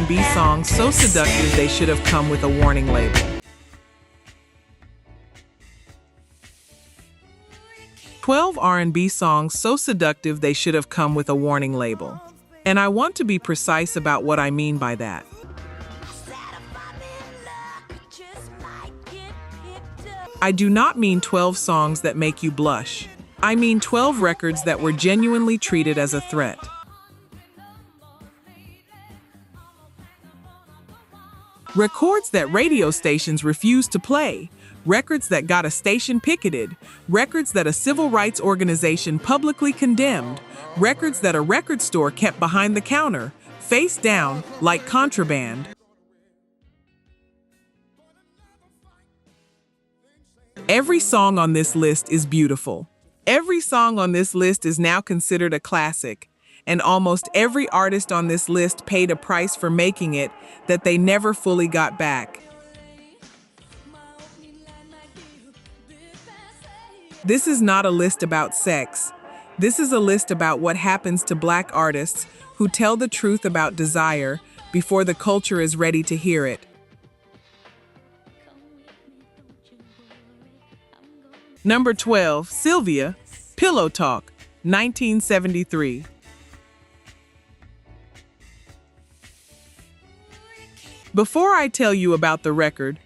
R&B songs so seductive they should have come with a warning label. 12 R&B songs so seductive they should have come with a warning label. And I want to be precise about what I mean by that. I do not mean 12 songs that make you blush. I mean 12 records that were genuinely treated as a threat. Records that radio stations refused to play. Records that got a station picketed. Records that a civil rights organization publicly condemned. Records that a record store kept behind the counter, face down, like contraband. Every song on this list is beautiful. Every song on this list is now considered a classic, and almost every artist on this list paid a price for making it that they never fully got back. This is not a list about sex. This is a list about what happens to Black artists who tell the truth about desire before the culture is ready to hear it. Number 12, Sylvia, Pillow Talk, 1973. Before I tell you about the record,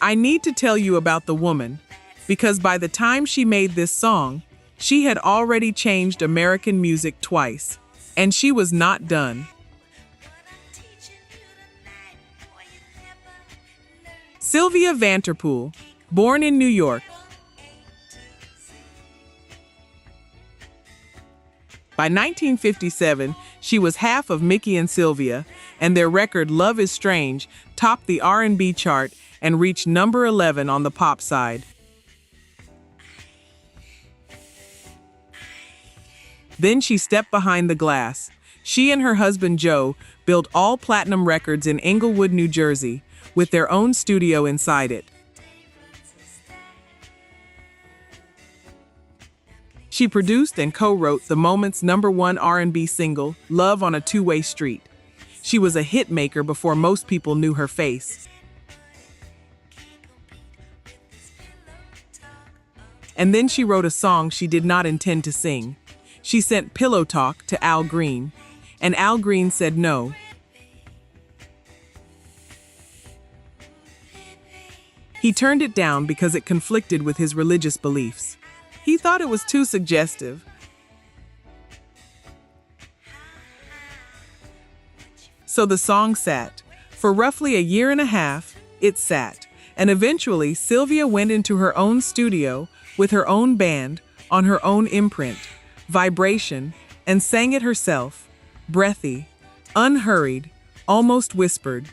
I need to tell you about the woman, because by the time she made this song, she had already changed American music twice, and she was not done. Sylvia Vanterpool, born in New York. By 1957, she was half of Mickey and Sylvia, and their record Love is Strange topped the R&B chart and reached number 11 on the pop side. Then she stepped behind the glass. She and her husband Joe built all platinum records in Englewood, New Jersey, with their own studio inside it. She produced and co-wrote the moment's #1 R&B single, Love on a Two-Way Street. She was a hit maker before most people knew her face. And then she wrote a song she did not intend to sing. She sent Pillow Talk to Al Green, and Al Green said no. He turned it down because it conflicted with his religious beliefs. He thought it was too suggestive. So the song sat. For roughly a year and a half, it sat. And eventually, Sylvia went into her own studio with her own band, on her own imprint, Vibration, and sang it herself, breathy, unhurried, almost whispered.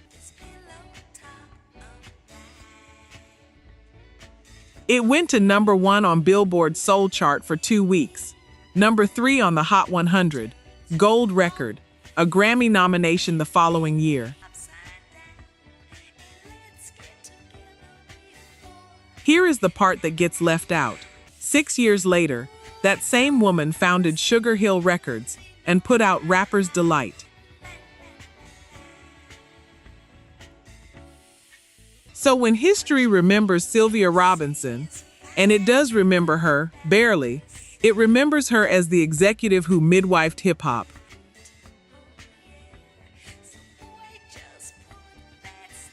It went to #1 on Billboard's Soul chart for 2 weeks, #3 on the Hot 100, gold record, a Grammy nomination the following year. Here is the part that gets left out. 6 years later, that same woman founded Sugar Hill Records and put out Rapper's Delight. So when history remembers Sylvia Robinson, and it does remember her, barely, it remembers her as the executive who midwifed hip-hop.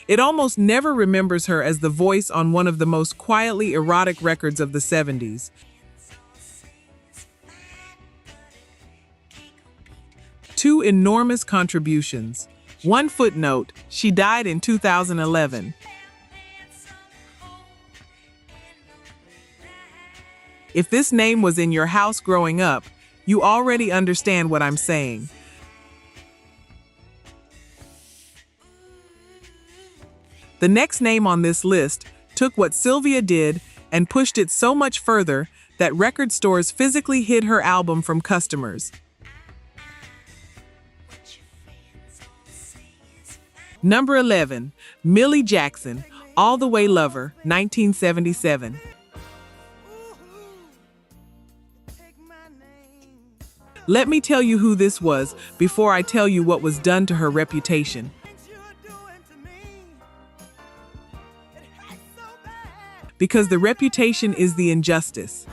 It almost never remembers her as the voice on one of the most quietly erotic records of the 70s. Two enormous contributions. One footnote, she died in 2011. If this name was in your house growing up, you already understand what I'm saying. The next name on this list took what Sylvia did and pushed it so much further that record stores physically hid her album from customers. Number 11, Millie Jackson, All the Way Lover, 1977. Let me tell you who this was before I tell you what was done to her reputation. because the reputation is the injustice.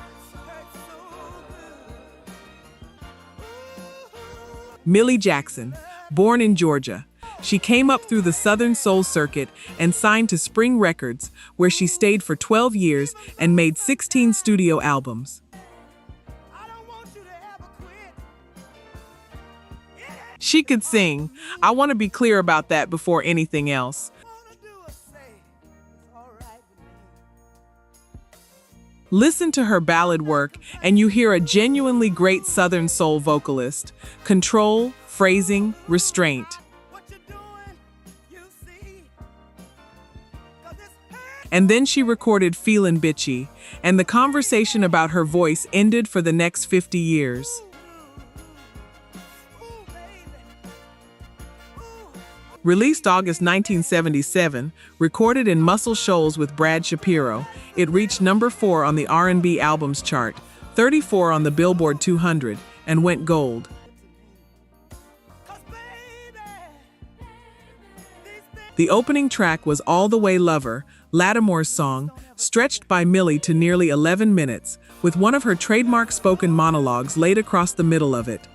Millie Jackson, born in Georgia, she came up through the Southern Soul circuit and signed to Spring Records, where she stayed for 12 years and made 16 studio albums. She could sing. I want to be clear about that before anything else. Listen to her ballad work and you hear a genuinely great Southern soul vocalist. Control, phrasing, restraint. And then she recorded Feelin' Bitchy, and the conversation about her voice ended for the next 50 years. Released August 1977, recorded in Muscle Shoals with Brad Shapiro, it reached number 4 on the R&B albums chart, 34 on the Billboard 200, and went gold. The opening track was All the Way Lover, Lattimore's song, stretched by Millie to nearly 11 minutes, with one of her trademark spoken monologues laid across the middle of it.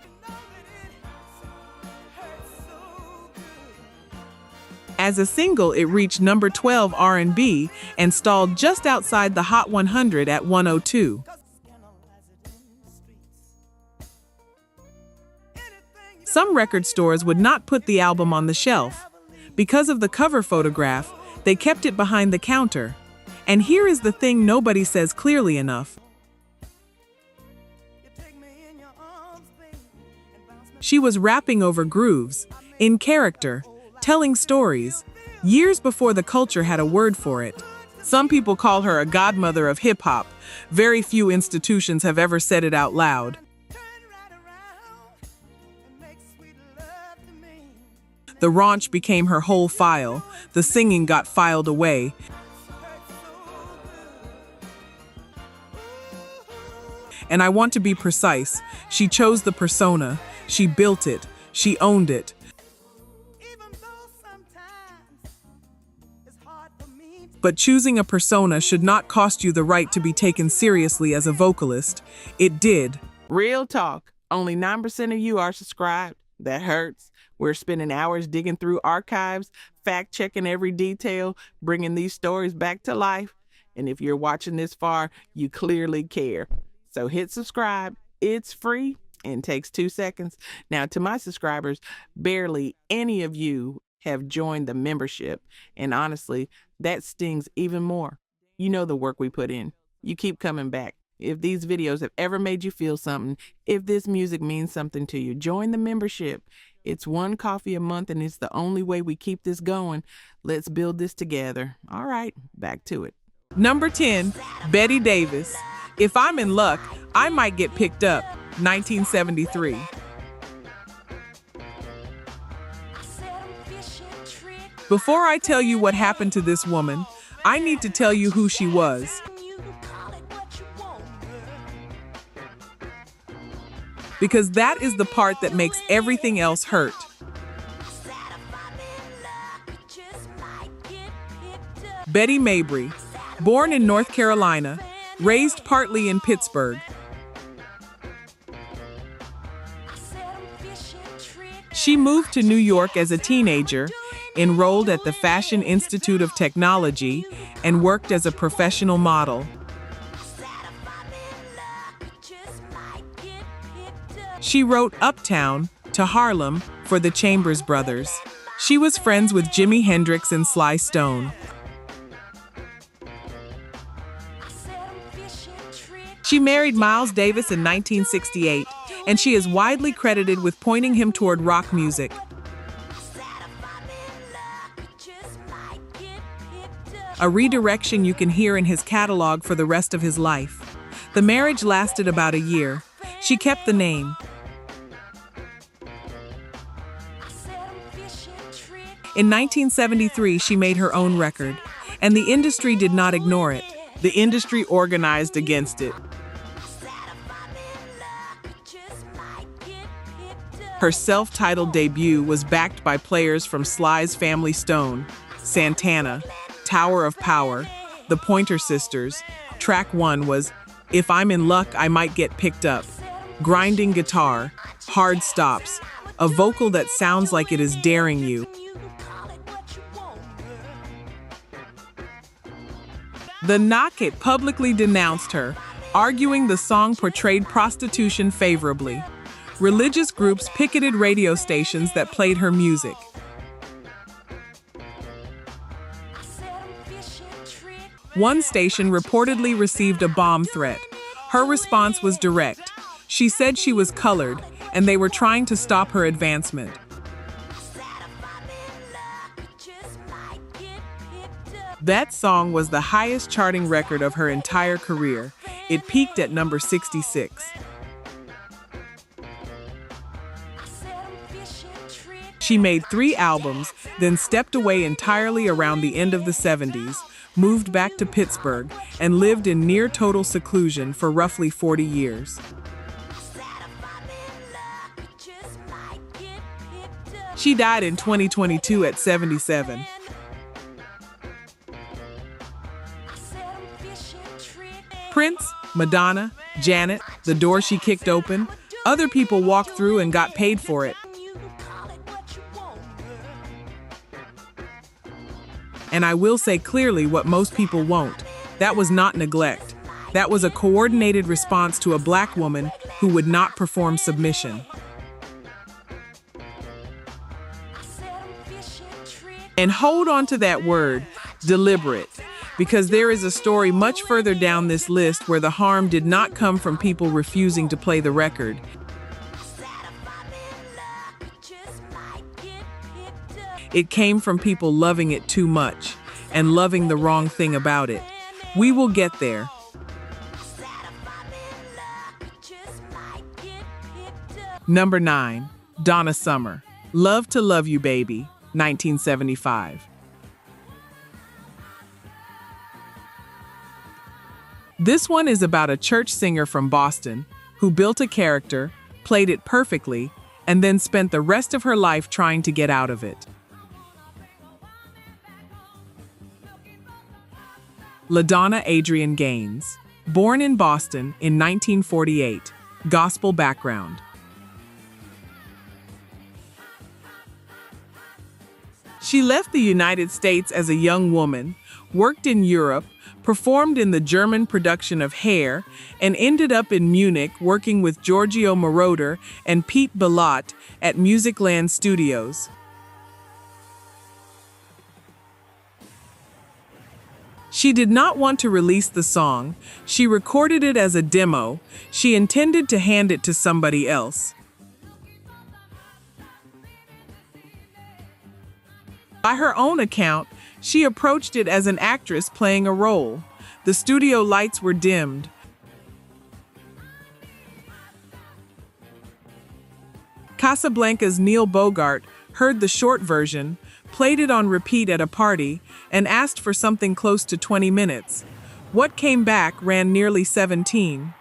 As a single, it reached number 12 R&B and stalled just outside the Hot 100 at 102. Some record stores would not put the album on the shelf. Because of the cover photograph, they kept it behind the counter. And here is the thing nobody says clearly enough. She was rapping over grooves, in character, telling stories, years before the culture had a word for it. Some people call her a godmother of hip-hop. Very few institutions have ever said it out loud. The raunch became her whole file. The singing got filed away. And I want to be precise. She chose the persona. She built it. She owned it. But choosing a persona should not cost you the right to be taken seriously as a vocalist. It did. Real talk. Only 9% of you are subscribed. That hurts. We're spending hours digging through archives, fact-checking every detail, bringing these stories back to life. And if you're watching this far, you clearly care. So hit subscribe. It's free and takes 2 seconds. Now, to my subscribers, barely any of you have joined the membership. And honestly, that stings even more. You know the work we put in. You keep coming back. If these videos have ever made you feel something, if this music means something to you, join the membership. It's one coffee a month and it's the only way we keep this going. Let's build this together. All right, back to it. Number 10, Betty Davis. If I'm in luck, I might get picked up. 1973. Before I tell you what happened to this woman, I need to tell you who she was. Because that is the part that makes everything else hurt. Betty Mabry, born in North Carolina, raised partly in Pittsburgh. She moved to New York as a teenager, enrolled at the Fashion Institute of Technology, and worked as a professional model. She wrote Uptown to Harlem for the Chambers Brothers. She was friends with Jimi Hendrix and Sly Stone. She married Miles Davis in 1968, and she is widely credited with pointing him toward rock music. A redirection you can hear in his catalog for the rest of his life. The marriage lasted about a year. She kept the name. In 1973, she made her own record, and the industry did not ignore it. The industry organized against it. Her self-titled debut was backed by players from Sly's Family Stone, Santana, Tower of Power, the Pointer Sisters. Track 1 was If I'm in Luck, I Might Get Picked Up. Grinding guitar, hard stops, a vocal that sounds like it is daring you. The NAACP publicly denounced her, arguing the song portrayed prostitution favorably. Religious groups picketed radio stations that played her music. One station reportedly received a bomb threat. Her response was direct. She said she was colored, and they were trying to stop her advancement. That song was the highest charting record of her entire career. It peaked at number 66. She made 3 albums, then stepped away entirely around the end of the 70s, moved back to Pittsburgh, and lived in near-total seclusion for roughly 40 years. She died in 2022 at 77. Prince, Madonna, Janet, the door she kicked open, other people walked through and got paid for it. And I will say clearly what most people won't. That was not neglect. That was a coordinated response to a black woman who would not perform submission. And hold on to that word, deliberate, because there is a story much further down this list where the harm did not come from people refusing to play the record. It came from people loving it too much and loving the wrong thing about it. We will get there. Number 9, Donna Summer. Love to Love You Baby, 1975. This one is about a church singer from Boston who built a character, played it perfectly, and then spent the rest of her life trying to get out of it. LaDonna Adrienne Gaines, born in Boston in 1948, gospel background. She left the United States as a young woman, worked in Europe, performed in the German production of Hair, and ended up in Munich working with Giorgio Moroder and Pete Bellotte at Musicland Studios. She did not want to release the song. She recorded it as a demo. She intended to hand it to somebody else. By her own account, she approached it as an actress playing a role. The studio lights were dimmed. Casablanca's Neil Bogart heard the short version, played it on repeat at a party, and asked for something close to 20 minutes. What came back ran nearly 17.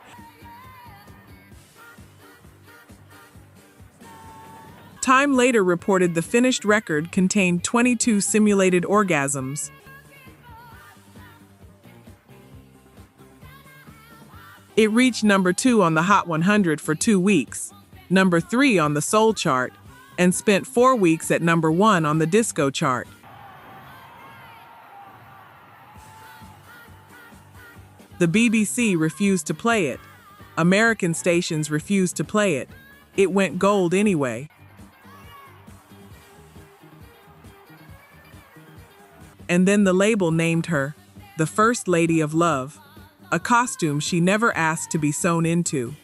Time later reported the finished record contained 22 simulated orgasms. It reached number 2 on the Hot 100 for 2 weeks, number 3 on the Soul chart, and spent 4 weeks at number 1 on the disco chart. The BBC refused to play it. American stations refused to play it. It went gold anyway. And then the label named her the First Lady of Love, a costume she never asked to be sewn into.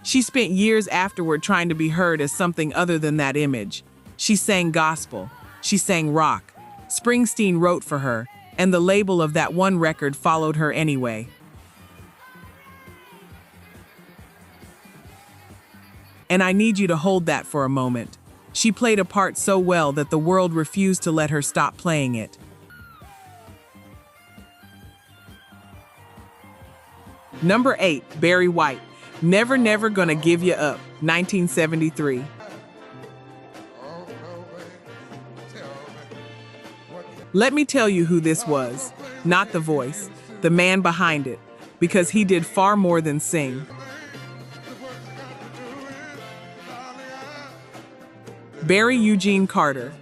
She spent years afterward trying to be heard as something other than that image. She sang gospel. She sang rock. Springsteen wrote for her, and the label of that one record followed her anyway. And I need you to hold that for a moment. She played a part so well that the world refused to let her stop playing it. Number 8, Barry White. Never, Never Gonna Give You Up, 1973. Let me tell you who this was. Not the voice, the man behind it, because he did far more than sing. Barry Eugene Carter,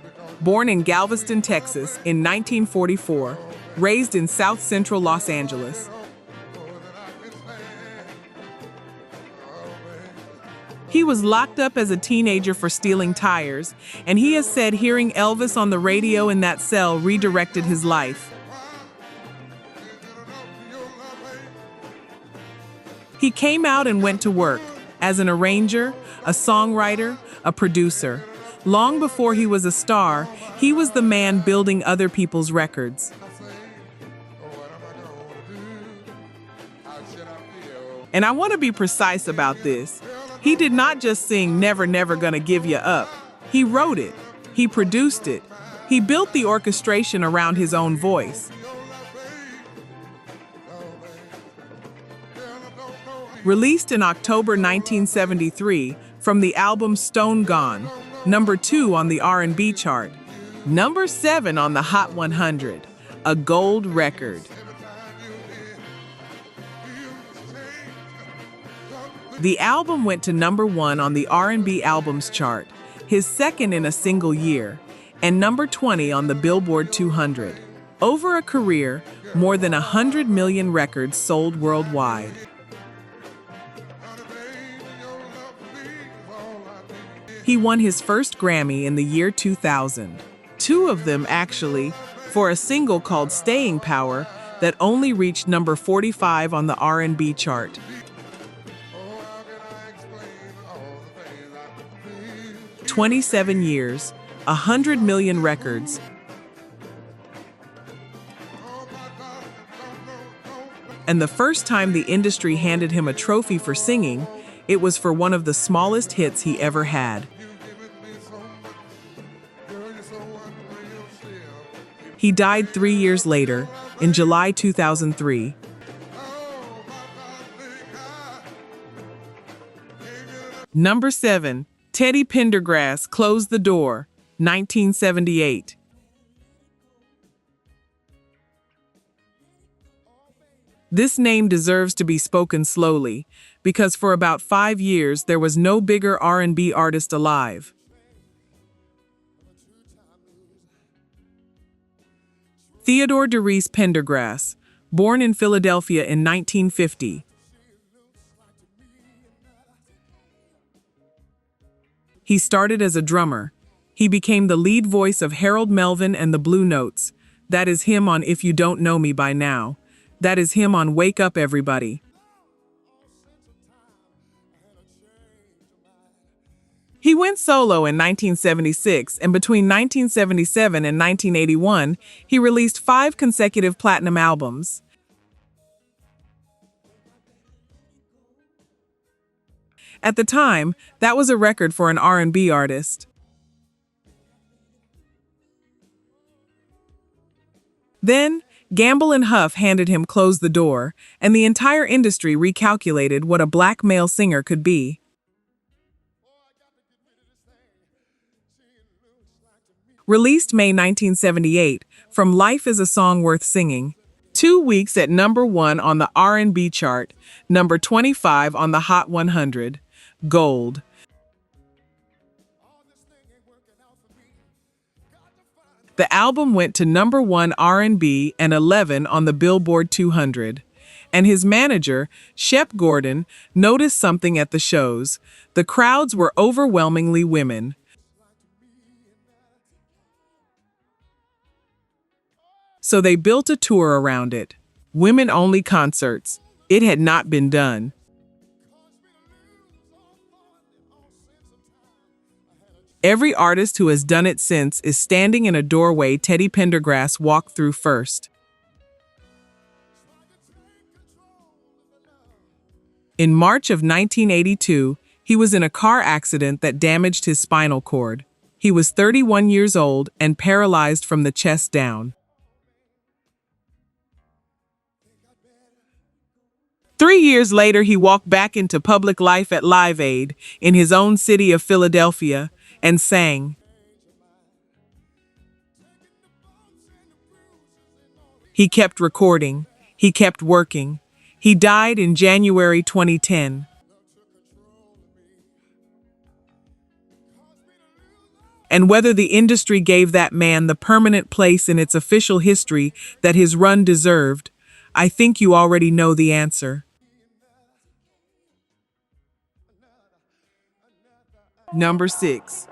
born in Galveston, Texas in 1944, raised in South Central Los Angeles. He was locked up as a teenager for stealing tires, and he has said hearing Elvis on the radio in that cell redirected his life. He came out and went to work as an arranger, a songwriter, a producer. Long before he was a star, he was the man building other people's records. And I want to be precise about this. He did not just sing Never, Never Gonna Give Ya Up. He wrote it. He produced it. He built the orchestration around his own voice. Released in October 1973 from the album Stone Gone, number 2 on the R&B chart, number 7 on the Hot 100, a gold record. The album went to number 1 on the R&B albums chart, his second in a single year, and number 20 on the Billboard 200. Over a career, more than 100 million records sold worldwide. He won his first Grammy in the year 2000. 2 of them, actually, for a single called Staying Power that only reached number 45 on the R&B chart. 27 years, 100 million records. And the first time the industry handed him a trophy for singing, it was for one of the smallest hits he ever had. He died 3 years later, in July 2003. Number 7. Teddy Pendergrass, Close the Door, 1978. This name deserves to be spoken slowly, because for about 5 years there was no bigger R&B artist alive. Theodore Derice Pendergrass, born in Philadelphia in 1950. He started as a drummer. He became the lead voice of Harold Melvin and the Blue Notes. That is him on If You Don't Know Me by Now. That is him on Wake Up Everybody. He went solo in 1976, and between 1977 and 1981, he released 5 consecutive platinum albums. At the time, that was a record for an R&B artist. Then, Gamble and Huff handed him Close the Door, and the entire industry recalculated what a black male singer could be. Released May 1978, from Life is a Song Worth Singing. 2 weeks at number 1 on the R&B chart, number 25 on the Hot 100. Gold. The album went to number 1 R&B and 11 on the Billboard 200. And his manager, Shep Gordon, noticed something at the shows. The crowds were overwhelmingly women. So they built a tour around it. Women-only concerts. It had not been done. Every artist who has done it since is standing in a doorway Teddy Pendergrass walked through first. In March of 1982, he was in a car accident that damaged his spinal cord. He was 31 years old and paralyzed from the chest down. 3 years later, he walked back into public life at Live Aid in his own city of Philadelphia and sang. He kept recording. He kept working. He died in January 2010. And whether the industry gave that man the permanent place in its official history that his run deserved, I think you already know the answer. Number 6.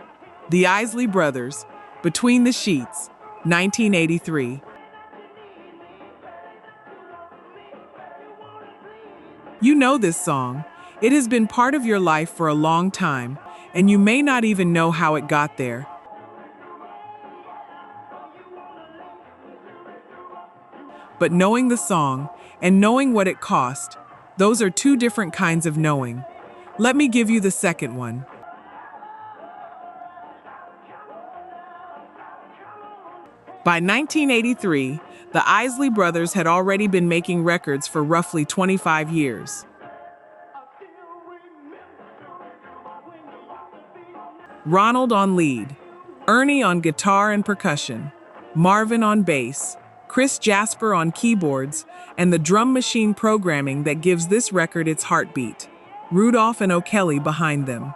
The Isley Brothers, Between the Sheets, 1983. You know this song. It has been part of your life for a long time, and you may not even know how it got there. But knowing the song and knowing what it cost, those are two different kinds of knowing. Let me give you the second one. By 1983, the Isley Brothers had already been making records for roughly 25 years. Ronald on lead, Ernie on guitar and percussion, Marvin on bass, Chris Jasper on keyboards, and the drum machine programming that gives this record its heartbeat. Rudolph and O'Kelly behind them.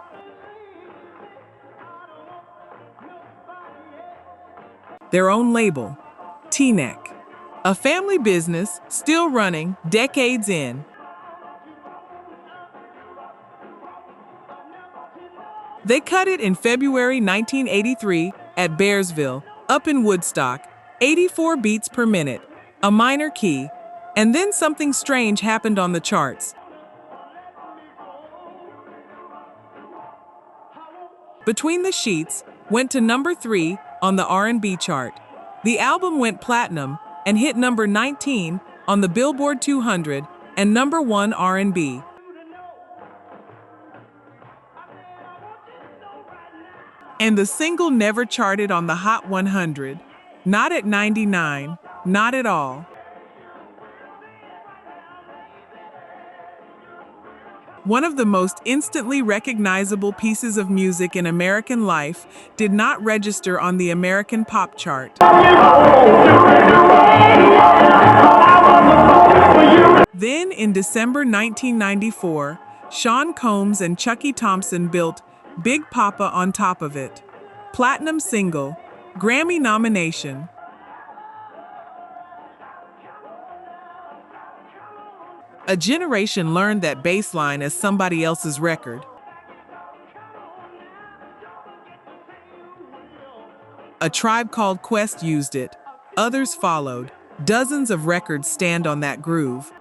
Their own label, Teena, a family business still running decades in. They cut it in February 1983 at Bearsville, up in Woodstock, 84 beats per minute, a minor key, and then something strange happened on the charts. Between the Sheets went to number 3 on the R&B chart. The album went platinum and hit number 19 on the Billboard 200 and number 1 R&B. And the single never charted on the Hot 100. Not at 99, not at all. One of the most instantly recognizable pieces of music in American life did not register on the American pop chart. Then, in December 1994, Sean Combs and Chucky Thompson built Big Papa on top of it. Platinum single, Grammy nomination. A generation learned that bassline as somebody else's record. A Tribe Called Quest used it. Others followed. Dozens of records stand on that groove.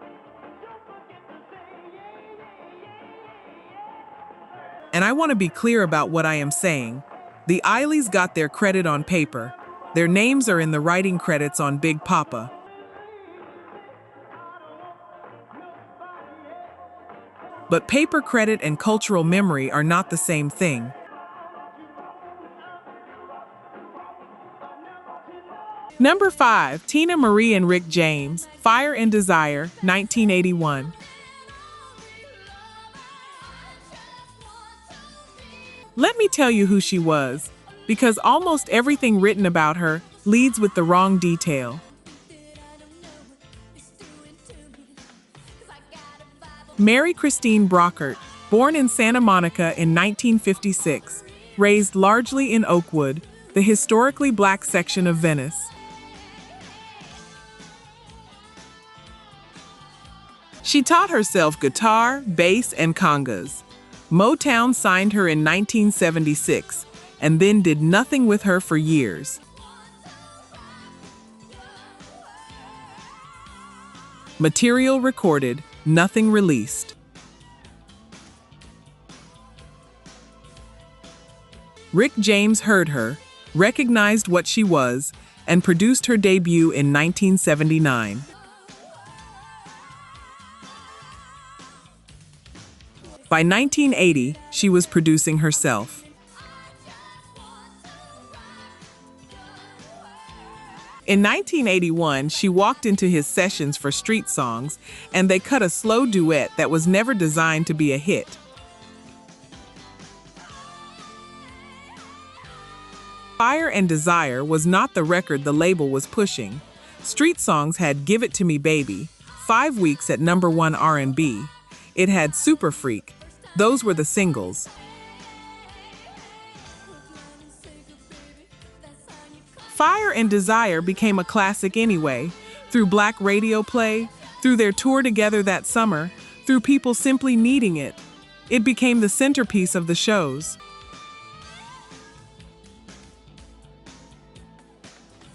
And I want to be clear about what I am saying. The Isleys got their credit on paper. Their names are in the writing credits on Big Papa. But paper credit and cultural memory are not the same thing. Number 5, Teena Marie and Rick James, Fire and Desire, 1981. Let me tell you who she was, because almost everything written about her leads with the wrong detail. Mary Christine Brockert, born in Santa Monica in 1956, raised largely in Oakwood, the historically black section of Venice. She taught herself guitar, bass, and congas. Motown signed her in 1976 and then did nothing with her for years. Material recorded, nothing released. Rick James heard her, recognized what she was, and produced her debut in 1979. By 1980, she was producing herself. In 1981, she walked into his sessions for Street Songs, and they cut a slow duet that was never designed to be a hit. Fire and Desire was not the record the label was pushing. Street Songs had Give It To Me Baby, 5 weeks at #1 R&B. It had Super Freak. Those were the singles. Fire and Desire became a classic anyway, through black radio play, through their tour together that summer, through people simply needing it. It became the centerpiece of the shows.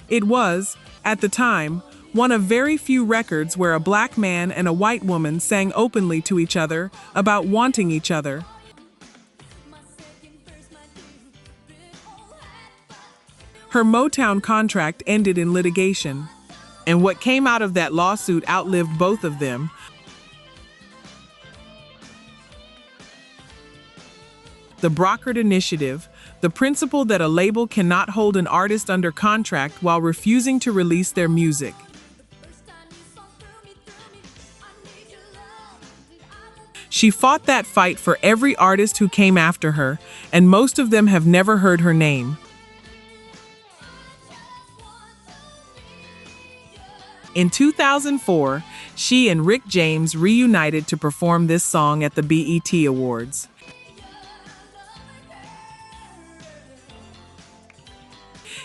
It was, at the time, one of very few records where a black man and a white woman sang openly to each other about wanting each other. Her Motown contract ended in litigation, and what came out of that lawsuit outlived both of them. The Brockert Initiative, the principle that a label cannot hold an artist under contract while refusing to release their music. She fought that fight for every artist who came after her, and most of them have never heard her name. In 2004, she and Rick James reunited to perform this song at the BET Awards.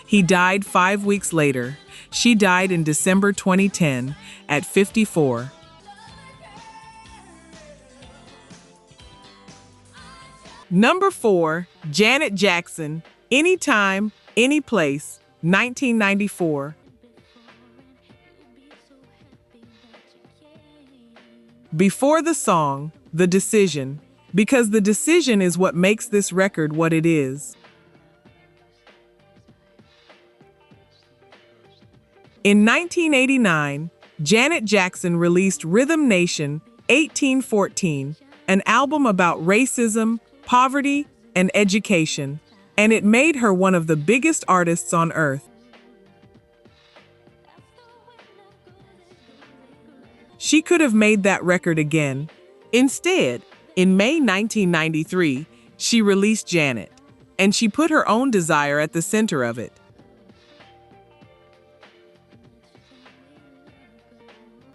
He died 5 weeks later. She died in December 2010 at 54. Number 4, Janet Jackson, Anytime, Anyplace, 1994. Before the song, The Decision, because the decision is what makes this record what it is. In 1989, Janet Jackson released Rhythm Nation 1814, an album about racism, poverty, and education, and it made her one of the biggest artists on earth. She could have made that record again. Instead, in May 1993, she released Janet, and she put her own desire at the center of it.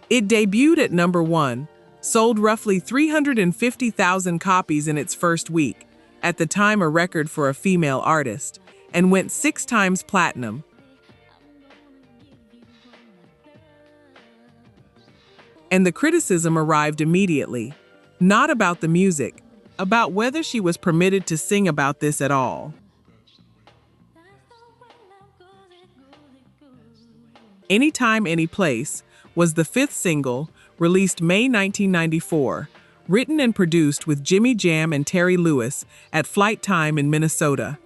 It debuted at #1, sold roughly 350,000 copies in its first week, at the time a record for a female artist, and went 6 times platinum. And the criticism arrived immediately, not about the music, about whether she was permitted to sing about this at all. Anytime, Anyplace was the 5th single, released May 1994, written and produced with Jimmy Jam and Terry Lewis at Flight Time in Minnesota.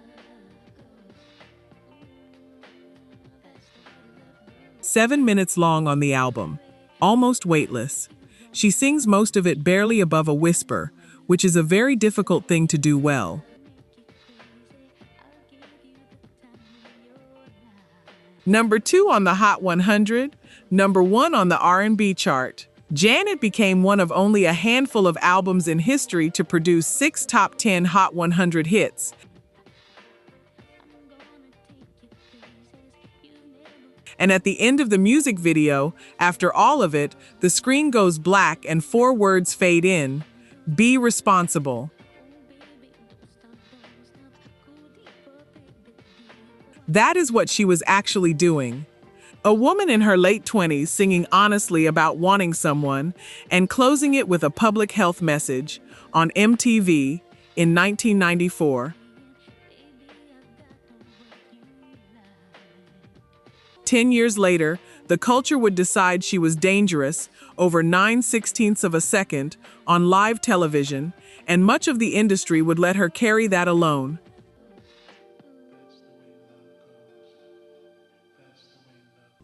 7 minutes long on the album, almost weightless. She sings most of it barely above a whisper, which is a very difficult thing to do well. Number 2 on the Hot 100, number 1 on the R&B chart. Janet became one of only a handful of albums in history to produce 6 top 10 Hot 100 hits. And at the end of the music video, after all of it, the screen goes black and 4 words fade in: "Be responsible." That is what she was actually doing. A woman in her late 20s singing honestly about wanting someone and closing it with a public health message on MTV in 1994. 10 years later, the culture would decide she was dangerous over 9/16 of a second on live television, and much of the industry would let her carry that alone.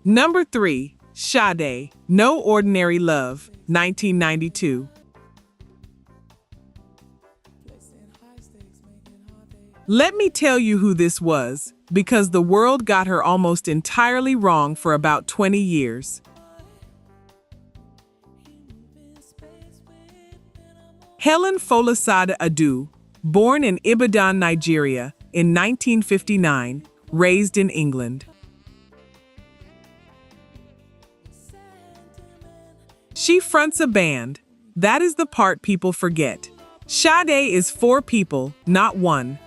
Number 3, Sade, No Ordinary Love, 1992. Let me tell you who this was, because the world got her almost entirely wrong for about 20 years. Helen Folasade Adu, born in Ibadan, Nigeria, in 1959, raised in England. She fronts a band. That is the part people forget. Sade is 4 people, not 1.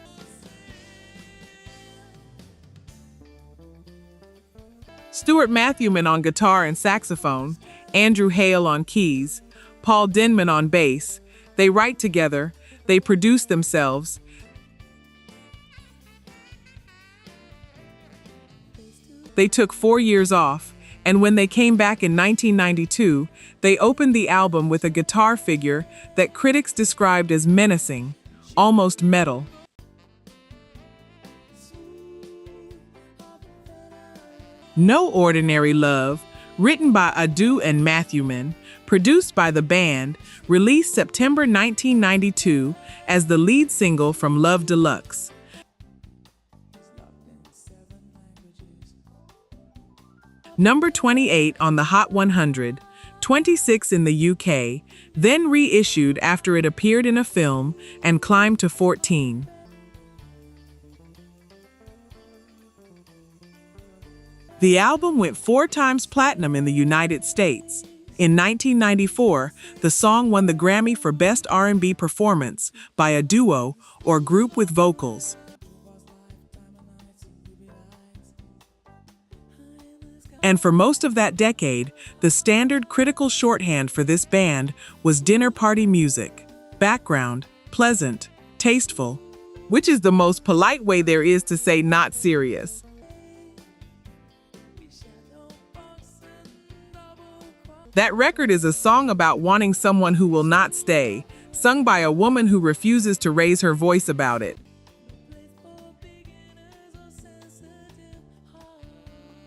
Stuart Matthewman on guitar and saxophone, Andrew Hale on keys, Paul Denman on bass. They write together, they produce themselves. They took 4 years off, and when they came back in 1992, they opened the album with a guitar figure that critics described as menacing, almost metal. No Ordinary Love, written by Adu and Matthewman, produced by the band, released September 1992 as the lead single from Love Deluxe. Number 28 on the Hot 100, 26 in the UK, then reissued after it appeared in a film and climbed to 14. The album went 4 times platinum in the United States. In 1994, the song won the Grammy for Best R&B Performance by a duo or group with vocals. And for most of that decade, the standard critical shorthand for this band was dinner party music. Background, pleasant, tasteful, which is the most polite way there is to say not serious. That record is a song about wanting someone who will not stay, sung by a woman who refuses to raise her voice about it.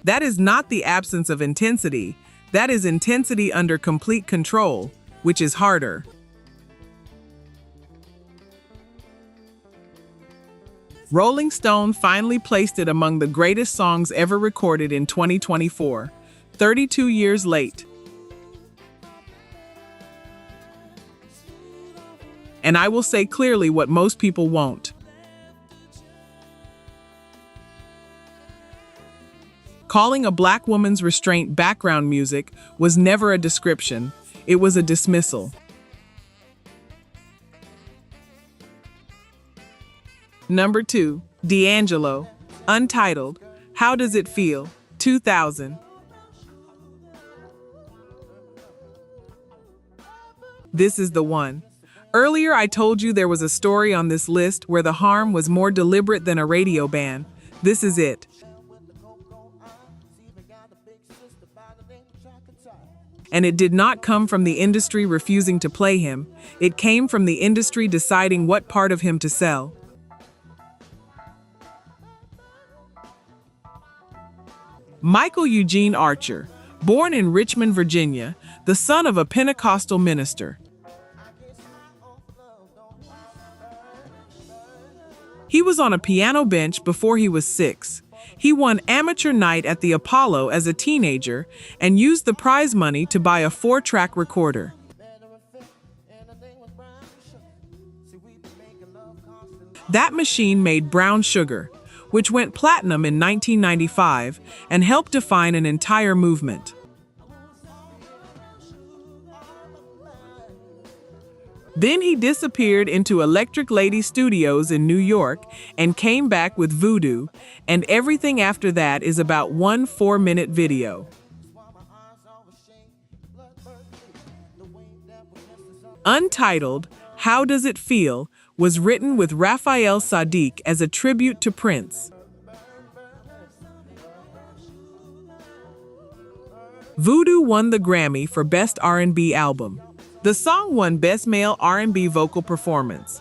That is not the absence of intensity. That is intensity under complete control, which is harder. Rolling Stone finally placed it among the greatest songs ever recorded in 2024, 32 years late. And I will say clearly what most people won't. Calling a black woman's restraint background music was never a description, it was a dismissal. Number 2, D'Angelo, Untitled, How Does It Feel, 2000. This is the one. Earlier, I told you there was a story on this list where the harm was more deliberate than a radio ban. This is it. And it did not come from the industry refusing to play him. It came from the industry deciding what part of him to sell. Michael Eugene Archer, born in Richmond, Virginia, the son of a Pentecostal minister. He was on a piano bench before he was 6. He won amateur night at the Apollo as a teenager and used the prize money to buy a 4-track recorder. That machine made Brown Sugar, which went platinum in 1995 and helped define an entire movement. Then he disappeared into Electric Lady Studios in New York and came back with Voodoo, and everything after that is about one 4-minute video. Untitled, How Does It Feel, was written with Raphael Saadiq as a tribute to Prince. Voodoo won the Grammy for Best R&B Album. The song won Best Male R&B Vocal Performance.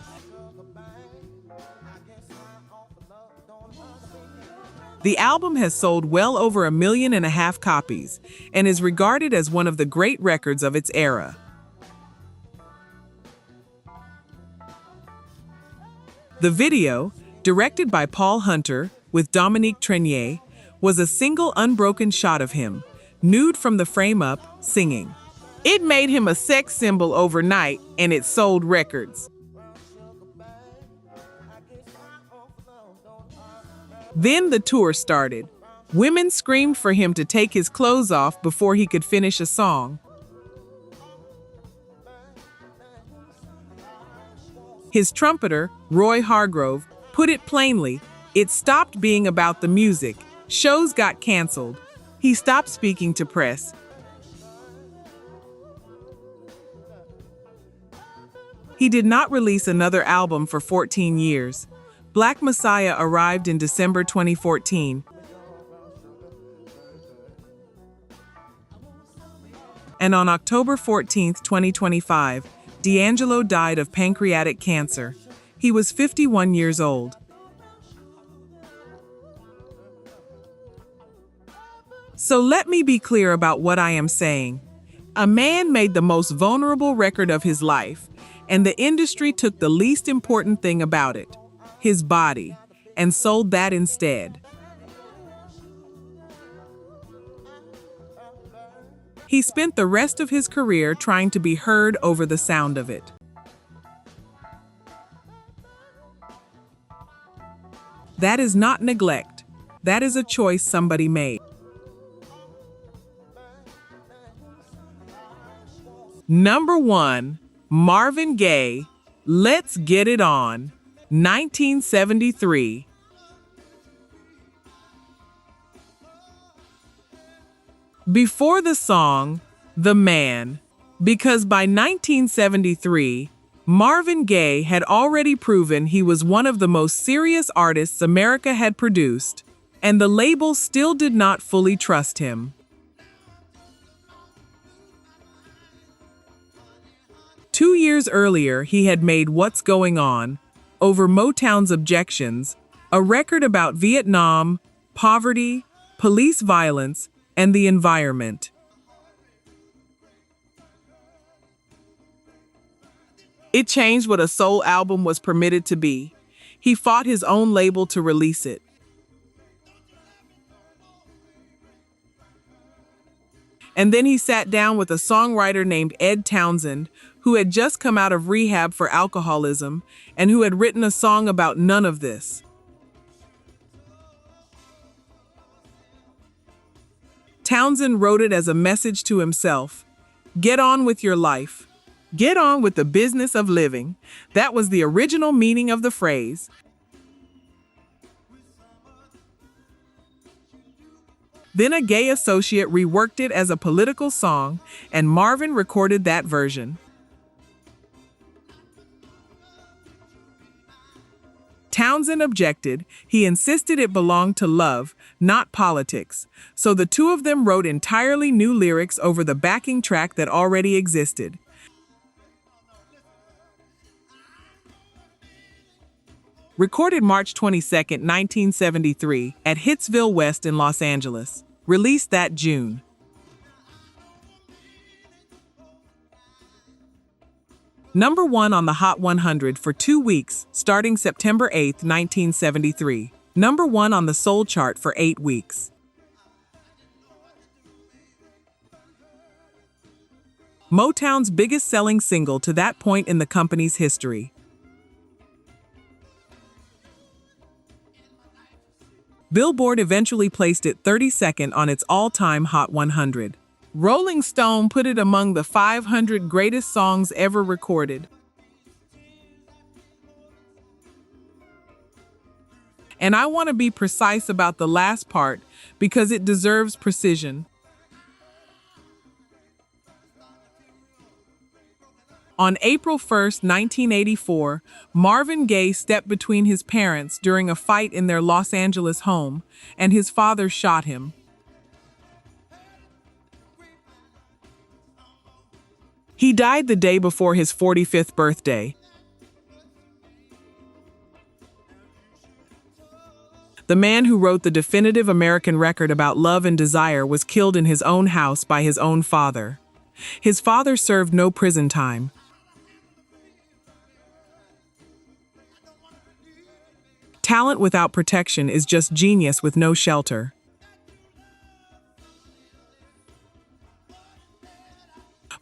The album has sold well over 1.5 million copies and is regarded as one of the great records of its era. The video, directed by Paul Hunter with Dominique Trenier, was a single unbroken shot of him, nude from the frame up, singing. It made him a sex symbol overnight, and it sold records. Then the tour started. Women screamed for him to take his clothes off before he could finish a song. His trumpeter, Roy Hargrove, put it plainly, it stopped being about the music. Shows got canceled. He stopped speaking to press. He did not release another album for 14 years. Black Messiah arrived in December 2014. And on October 14, 2025, D'Angelo died of pancreatic cancer. He was 51 years old. So let me be clear about what I am saying. A man made the most vulnerable record of his life, and the industry took the least important thing about it, his body, and sold that instead. He spent the rest of his career trying to be heard over the sound of it. That is not neglect. That is a choice somebody made. Number 1, Marvin Gaye, Let's Get It On, 1973. Before the song, The Man, because by 1973, Marvin Gaye had already proven he was one of the most serious artists America had produced, and the label still did not fully trust him. 2 years earlier, he had made What's Going On, over Motown's objections, a record about Vietnam, poverty, police violence, and the environment. It changed what a soul album was permitted to be. He fought his own label to release it. And then he sat down with a songwriter named Ed Townsend, who had just come out of rehab for alcoholism and who had written a song about none of this. Townsend wrote it as a message to himself. Get on with your life. Get on with the business of living. That was the original meaning of the phrase. Then a Gaye associate reworked it as a political song, and Marvin recorded that version. Townsend objected. He insisted it belonged to love, not politics. So the two of them wrote entirely new lyrics over the backing track that already existed. Recorded March 22, 1973, at Hitsville West in Los Angeles. Released that June. Number 1 on the Hot 100 for 2 weeks, starting September 8, 1973. Number 1 on the Soul chart for 8 weeks. Motown's biggest selling single to that point in the company's history. Billboard eventually placed it 32nd on its all-time Hot 100. Rolling Stone put it among the 500 greatest songs ever recorded. And I want to be precise about the last part because it deserves precision. On April 1, 1984, Marvin Gaye stepped between his parents during a fight in their Los Angeles home, and his father shot him. He died the day before his 45th birthday. The man who wrote the definitive American record about love and desire was killed in his own house by his own father. His father served no prison time. Talent without protection is just genius with no shelter.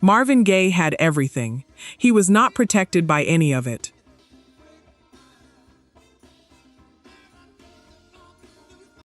Marvin Gaye had everything. He was not protected by any of it.